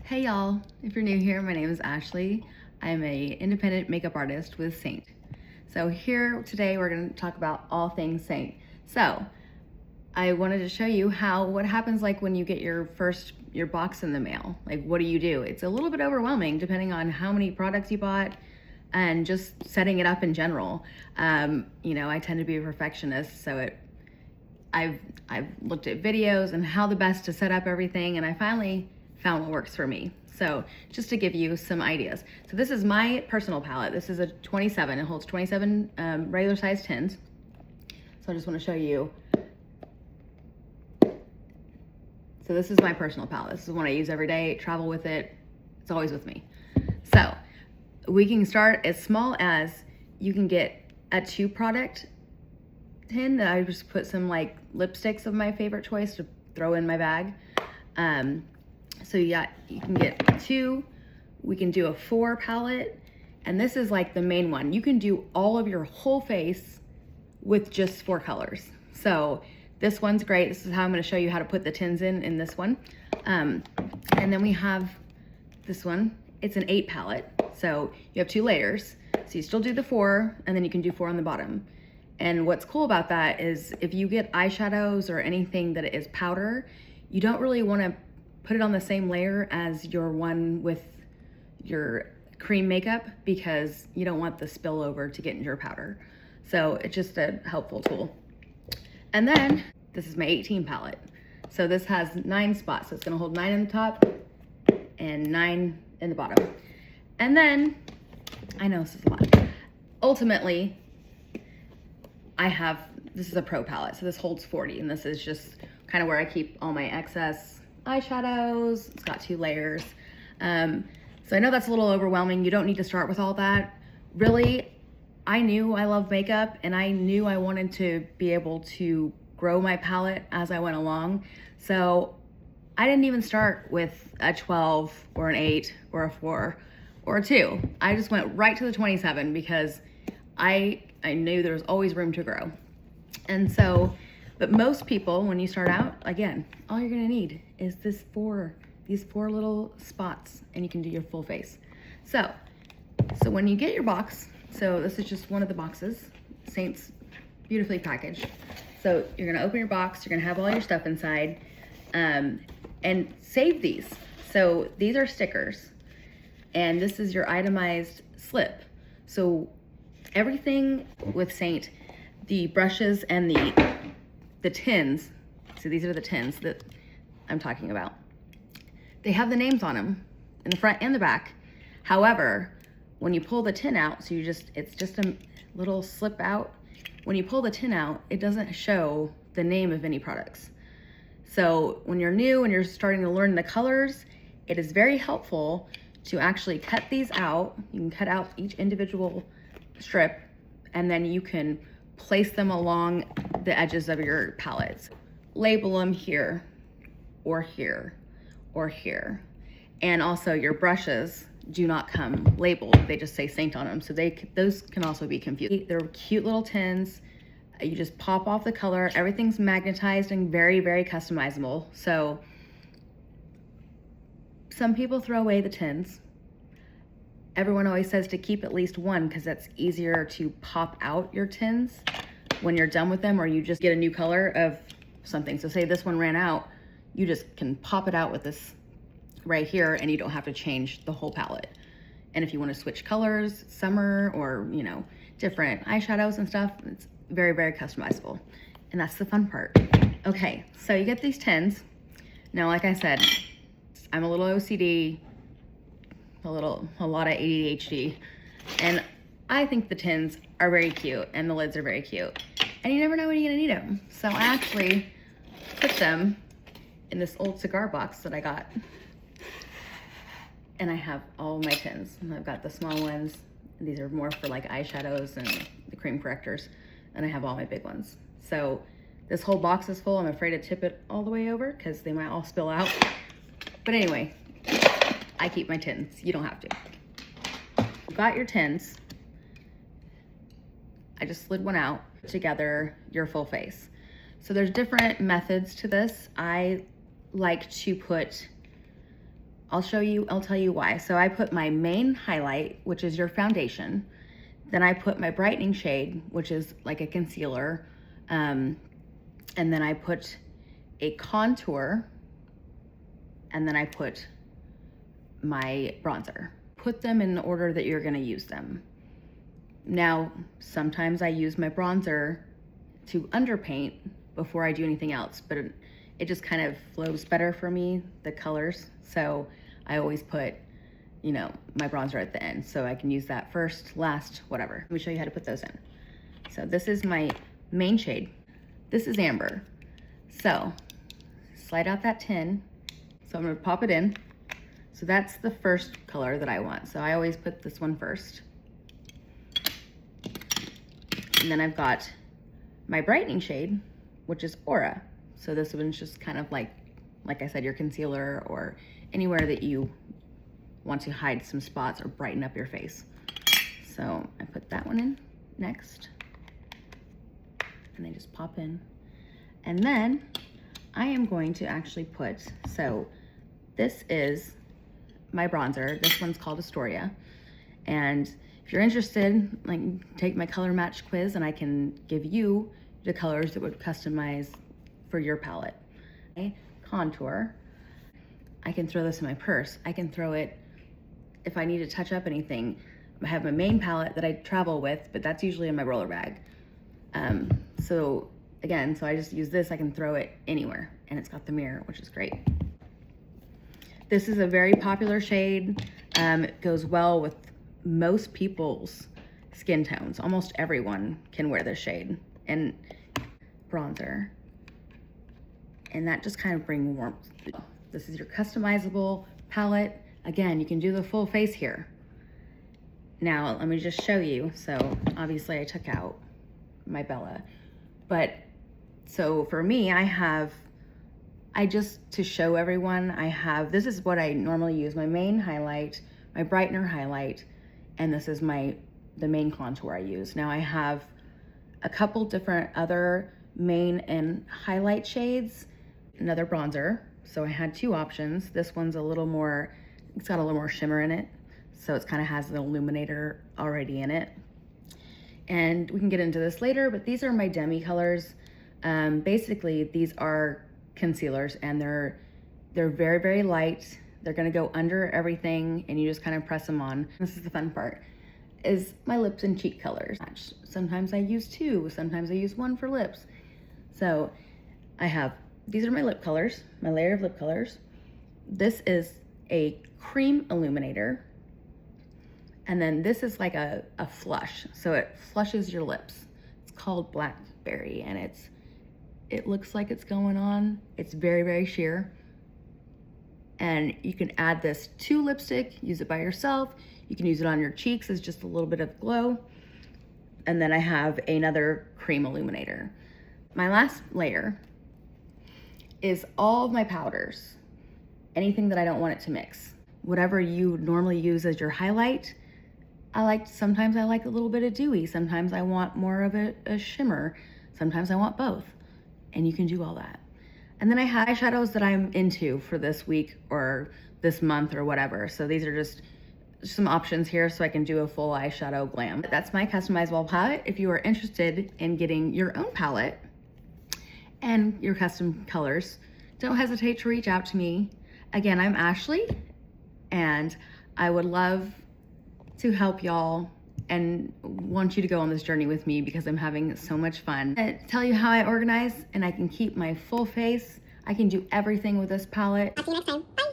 Hey y'all, if you're new here, my name is Ashley. I'm an independent makeup artist with SEINT. So here today we're going to talk about all things SEINT. So I wanted to show you what happens like when you get your box in the mail. Like what do? It's a little bit overwhelming depending on how many products you bought and just setting it up in general. I tend to be a perfectionist, so I've looked at videos and how the best to set up everything, and I finally found what works for me. So just to give you some ideas. So this is my personal palette. This is a 27. It holds 27 regular size tins. So I just want to show you. So this is my personal palette. This is one I use every day, travel with it. It's always with me. So we can start as small as you can get a 2-product tin that I just put some like lipsticks of my favorite choice to throw in my bag. So you can get 2. We can do a 4 palette, and this is like the main one. You can do all of your whole face with just 4 colors. So this one's great. This is how I'm going to show you how to put the tins in this one. And then we have this one. It's an 8 palette. So you have 2 layers. So you still do the 4, and then you can do 4 on the bottom. And what's cool about that is if you get eyeshadows or anything that is powder, you don't really want to put it on the same layer as your one with your cream makeup because you don't want the spillover to get into your powder. So it's just a helpful tool. And then this is my 18 palette. So this has 9 spots. So it's gonna hold 9 in the top and 9 in the bottom. And then, I know this is a lot. Ultimately, this is a pro palette. So this holds 40, and this is just kind of where I keep all my excess eyeshadows. It's got 2 layers. So I know that's a little overwhelming. You don't need to start with all that. Really, I knew I love makeup, and I knew I wanted to be able to grow my palette as I went along. So I didn't even start with a 12 or an 8 or a 4 or a 2. I just went right to the 27 because I knew there was always room to grow. And so, but most people, when you start out, again, all you're gonna need is these 4 little spots, and you can do your full face. So when you get your box, so this is just one of the boxes, SEINT's beautifully packaged. So you're gonna open your box, you're gonna have all your stuff inside, and save these. So these are stickers, and this is your itemized slip. So everything with SEINT, the brushes and the tins, so these are the tins that I'm talking about. They have the names on them in the front and the back. However, when you pull the tin out, so it's just a little slip out. When you pull the tin out, it doesn't show the name of any products. So when you're new and you're starting to learn the colors, it is very helpful to actually cut these out. You can cut out each individual strip, and then you can place them along the edges of your palettes. Label them here, or here, or here. And also your brushes do not come labeled. They just say SEINT on them. So those can also be confusing. They're cute little tins. You just pop off the color. Everything's magnetized and very, very customizable. So some people throw away the tins. Everyone always says to keep at least 1 because that's easier to pop out your tins when you're done with them, or you just get a new color of something. So say this one ran out, you just can pop it out with this right here, and you don't have to change the whole palette. And if you want to switch colors, summer, or different eyeshadows and stuff, it's very, very customizable. And that's the fun part. Okay, so you get these tins. Now, like I said, I'm a little OCD, a lot of ADHD, and I think the tins are very cute and the lids are very cute, and you never know when you're gonna need them. So I actually put them in this old cigar box that I got, and I have all my tins. And I've got the small ones, and these are more for like eyeshadows and the cream correctors, and I have all my big ones. So this whole box is full. I'm afraid to tip it all the way over because they might all spill out, but anyway, I keep my tins. You don't have to. You've got your tins. I just slid one out. Together your full face. So there's different methods to this. I like to put I'll tell you why. So I put my main highlight, which is your foundation. Then I put my brightening shade, which is like a concealer. And then I put a contour. And then I put my bronzer. Put them in the order that you're gonna use them. Now, sometimes I use my bronzer to underpaint before I do anything else, but it just kind of flows better for me, the colors. So I always put, you know, my bronzer at the end, so I can use that first, last, whatever. Let me show you how to put those in. So this is my main shade. This is amber. So slide out that tin. So I'm gonna pop it in. So that's the first color that I want. So I always put this one first. And then I've got my brightening shade, which is Aura. So this one's just kind of like I said, your concealer or anywhere that you want to hide some spots or brighten up your face. So I put that one in next. And they just pop in. And then I am going to actually put, so this is my bronzer. This one's called Astoria. And if you're interested, like, take my color match quiz and I can give you the colors that would customize for your palette. Okay. Contour. I can throw this in my purse. I can throw it if I need to touch up anything. I have my main palette that I travel with, but that's usually in my roller bag. So I just use this. I can throw it anywhere, and it's got the mirror, which is great. This is a very popular shade. It goes well with most people's skin tones. Almost everyone can wear this shade. And bronzer. And that just kind of brings warmth. This is your customizable palette. Again, you can do the full face here. Now, let me just show you. So obviously I took out my Bella, but so for me, to show everyone, this is what I normally use. My main highlight, my brightener highlight, and this is the main contour I use. Now I have a couple different other main and highlight shades, another bronzer. So I had two options. This one's it's got a little more shimmer in it. So it kind of has the illuminator already in it. And we can get into this later, but these are my demi colors. Basically, these are concealers, and they're very, very light. They're gonna go under everything, and you just kind of press them on. This is the fun part, is my lips and cheek colors. Sometimes I use two, sometimes I use one for lips. So these are my lip colors, my layer of lip colors. This is a cream illuminator. And then this is like a flush. So it flushes your lips. It's called Blackberry, and it looks like it's going on. It's very, very sheer. And you can add this to lipstick, use it by yourself. You can use it on your cheeks as just a little bit of glow. And then I have another cream illuminator. My last layer is all of my powders. Anything that I don't want it to mix. Whatever you normally use as your highlight, sometimes I like a little bit of dewy. Sometimes I want more of a shimmer. Sometimes I want both. And you can do all that. And then I have eyeshadows that I'm into for this week or this month or whatever. So these are just some options here so I can do a full eyeshadow glam. That's my customizable palette. If you are interested in getting your own palette and your custom colors, don't hesitate to reach out to me. Again, I'm Ashley, and I would love to help y'all and want you to go on this journey with me because I'm having so much fun. I tell you how I organize, and I can keep my full face. I can do everything with this palette. I'll see you next time. Bye.